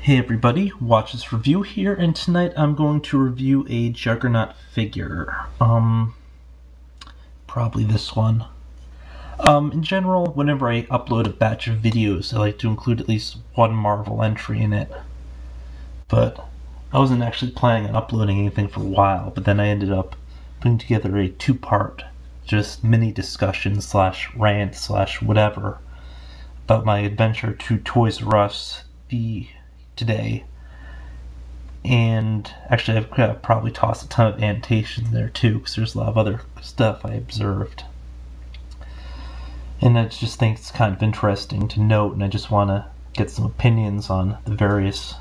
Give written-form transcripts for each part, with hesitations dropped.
Hey everybody, Watch This Review here, and tonight I'm going to review a Juggernaut figure. Probably this one. In general, whenever I upload a batch of videos, I like to include at least one Marvel entry in it. But I wasn't actually planning on uploading anything for a while, but then I ended up putting together a two-part, just mini discussion slash rant slash whatever about my adventure to Toys R Us today. And actually I've probably tossed a ton of annotations there too, because there's a lot of other stuff I observed. And I just think it's kind of interesting to note, and I just want to get some opinions on the various,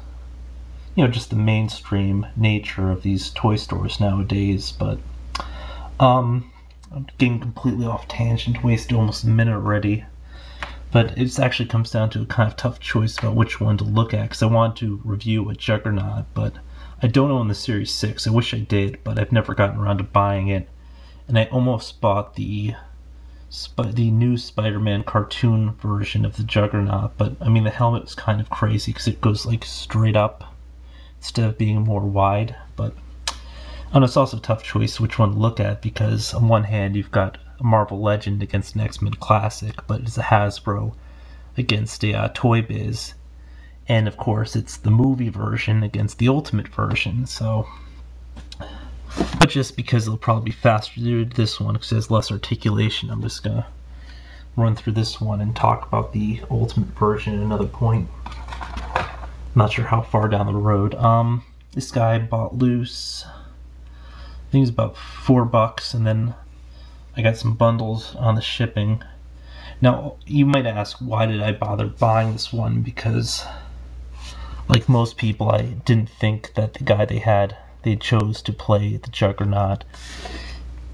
just the mainstream nature of these toy stores nowadays. But I'm getting completely off tangent, wasted almost a minute already. But it actually comes down to a kind of tough choice about which one to look at, because I want to review a Juggernaut, but I don't own the Series 6. I wish I did, but I've never gotten around to buying it. And I almost bought the new Spider-Man cartoon version of the Juggernaut, but I mean the helmet was kind of crazy because it goes like straight up instead of being more wide. But it's also a tough choice which one to look at, because on one hand you've got a Marvel Legend against an X-Men Classic, but it's a Hasbro against a Toy Biz, and of course it's the movie version against the Ultimate version. So, but just because it'll probably be faster to do this one because it has less articulation, I'm just gonna run through this one and talk about the Ultimate version at another point. I'm not sure how far down the road. This guy I bought loose, I think it was about $4, and then I got some bundles on the shipping. Now, you might ask, why did I bother buying this one? Because, like most people, I didn't think that the guy they chose to play the Juggernaut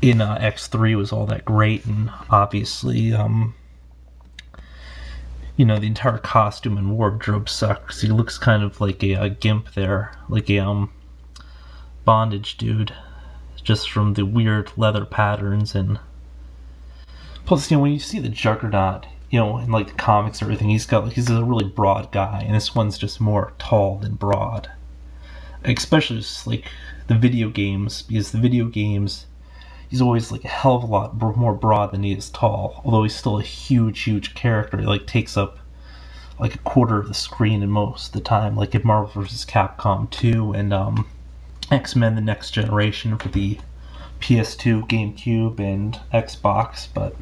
in X3 was all that great, and obviously, the entire costume and wardrobe sucks. He looks kind of like a gimp there, like a bondage dude, just from the weird leather patterns. And plus, when you see the Juggernaut, in like the comics or everything, he's a really broad guy, and this one's just more tall than broad. Especially just like the video games, because the video games, he's always like a hell of a lot more broad than he is tall. Although he's still a huge character. He like takes up like a quarter of the screen in most of the time, like in Marvel vs. Capcom 2 and X-Men: The Next Generation for the PS2, GameCube, and Xbox. But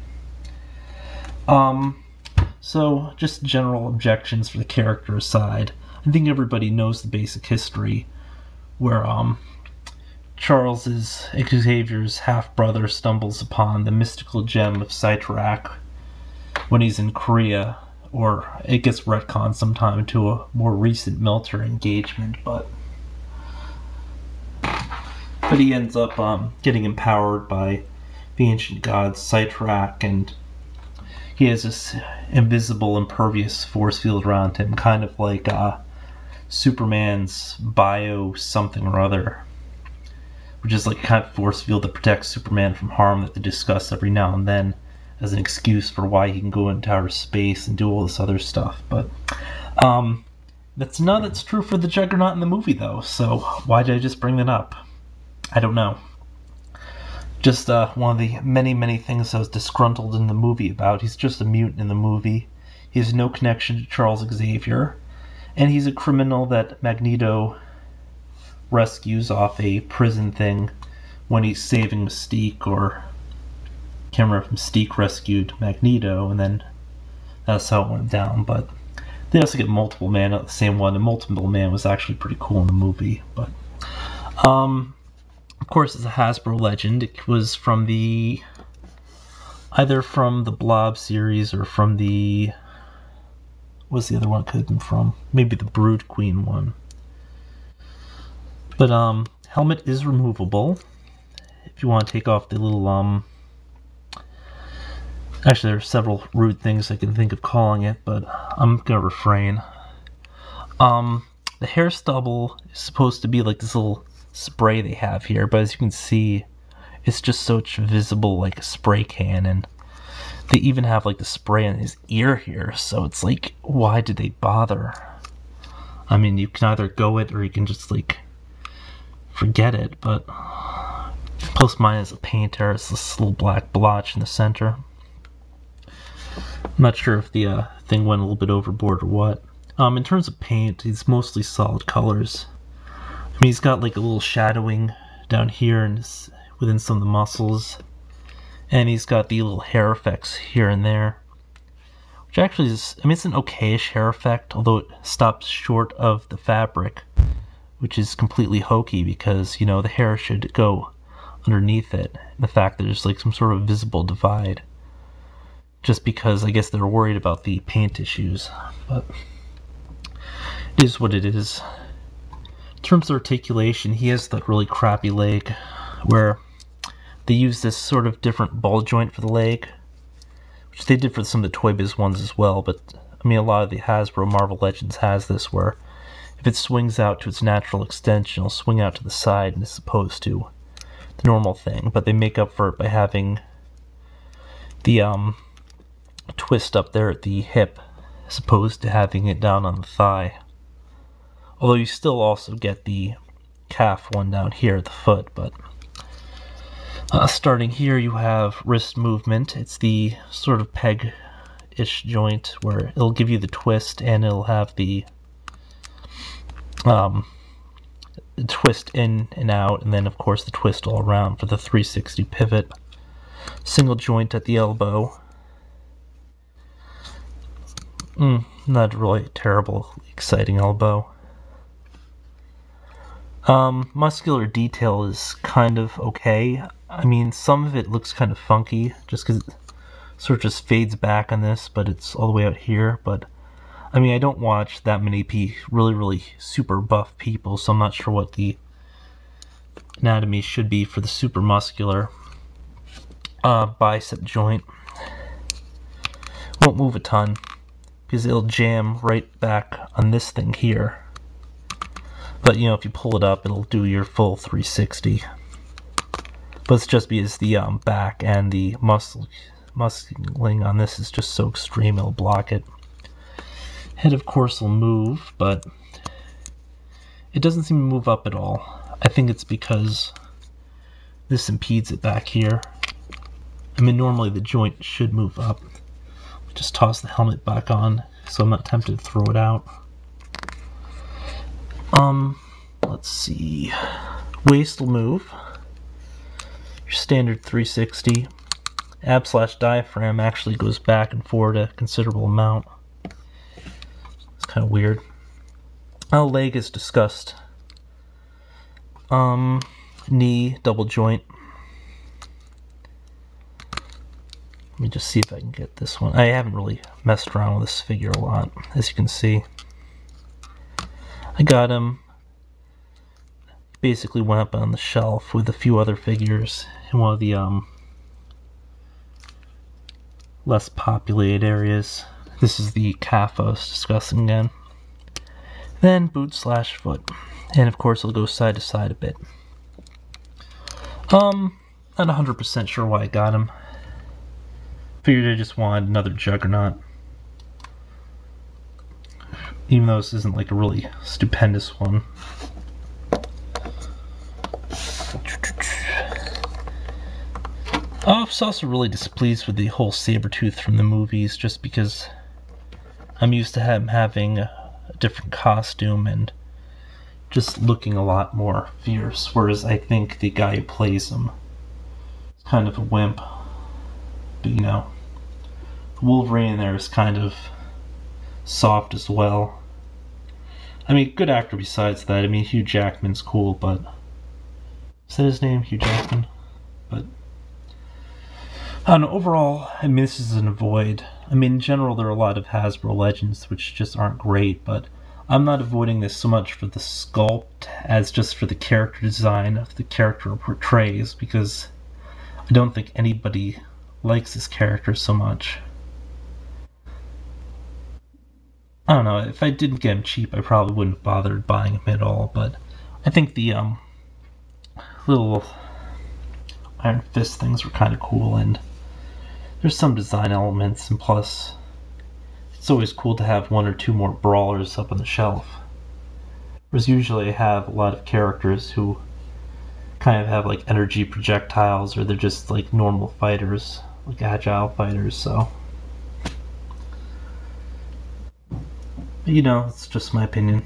so just general objections for the character aside, I think everybody knows the basic history, where Xavier's half-brother stumbles upon the mystical gem of Cyttorak when he's in Korea, or it gets retconned sometime into a more recent military engagement, but he ends up getting empowered by the ancient god Cyttorak, and he has this invisible, impervious force field around him, kind of like Superman's bio something or other, which is like a kind of force field that protects Superman from harm that they discuss every now and then as an excuse for why he can go into outer space and do all this other stuff. But that's none that's true for the Juggernaut in the movie, though, so why did I just bring that up? I don't know. Just one of the many things I was disgruntled in the movie about. He's just a mutant in the movie. He has no connection to Charles Xavier, and he's a criminal that Magneto rescues off a prison thing when he's saving Mystique, or I can't remember if Mystique rescued Magneto, and then that's how it went down. But they also get Multiple Man, not the same one, and Multiple Man was actually pretty cool in the movie. But of course, it's a Hasbro Legend. It was from either from the Blob series or from what's the other one it could have been from? Maybe the Brood Queen one. But helmet is removable if you want to take off the little actually there are several rude things I can think of calling it, but I'm gonna refrain. The hair stubble is supposed to be like this little spray they have here, but as you can see, it's just such visible, like a spray can, and they even have like the spray in his ear here, so it's like, why did they bother? I mean, you can either go it or you can just like forget it, but plus mine is a paint error. It's this little black blotch in the center. I'm not sure if the thing went a little bit overboard or what. In terms of paint, it's mostly solid colors. I mean, he's got like a little shadowing down here and within some of the muscles, and he's got the little hair effects here and there, which actually is, I mean, it's an okayish hair effect, although it stops short of the fabric, which is completely hokey because, you know, the hair should go underneath it, and the fact that there's like some sort of visible divide, just because I guess they're worried about the paint issues, but it is what it is. In terms of articulation, he has that really crappy leg where they use this sort of different ball joint for the leg, which they did for some of the Toy Biz ones as well, but I mean a lot of the Hasbro Marvel Legends has this where if it swings out to its natural extension, it'll swing out to the side as opposed to the normal thing, but they make up for it by having the twist up there at the hip as opposed to having it down on the thigh. Although you still also get the calf one down here at the foot, but starting here you have wrist movement. It's the sort of peg-ish joint where it'll give you the twist and it'll have the twist in and out, and then of course the twist all around for the 360 pivot. Single joint at the elbow. Not really terrible, exciting elbow. Muscular detail is kind of okay. I mean, some of it looks kind of funky, just because it sort of just fades back on this, but it's all the way out here. But, I mean, I don't watch that many really super buff people, so I'm not sure what the anatomy should be for the super muscular. Bicep joint. Won't move a ton, because it'll jam right back on this thing here. But, you know, if you pull it up, it'll do your full 360. But it's just because the back and the muscling on this is just so extreme, it'll block it. Head, of course, will move, but it doesn't seem to move up at all. I think it's because this impedes it back here. I mean, normally the joint should move up. Just toss the helmet back on, so I'm not tempted to throw it out. Let's see. Waist will move. Your standard 360. Ab/diaphragm actually goes back and forward a considerable amount. It's kind of weird. Leg is discussed. Knee, double joint. Let me just see if I can get this one. I haven't really messed around with this figure a lot, as you can see. I got him. Basically went up on the shelf with a few other figures in one of the less populated areas. This is the calf I was discussing again. Then boot/foot. And of course it'll go side to side a bit. Not 100% sure why I got him. Figured I just wanted another Juggernaut. Even though this isn't like a really stupendous one. I was also really displeased with the whole Sabretooth from the movies, just because I'm used to him having a different costume and just looking a lot more fierce, whereas I think the guy who plays him is kind of a wimp. But you know, Wolverine in there is kind of soft as well. I mean, good actor besides that. I mean, Hugh Jackman's cool, but is that his name, Hugh Jackman? But I don't know, overall, I mean, this is an avoid. I mean, in general, there are a lot of Hasbro Legends which just aren't great, but I'm not avoiding this so much for the sculpt as just for the character design of the character it portrays, because I don't think anybody likes this character so much. I don't know, if I didn't get him cheap, I probably wouldn't have bothered buying him at all, but I think the little Iron Fist things were kind of cool, and there's some design elements, and plus, it's always cool to have one or two more brawlers up on the shelf. Whereas usually I have a lot of characters who kind of have like energy projectiles, or they're just like normal fighters, like agile fighters. So, but, it's just my opinion.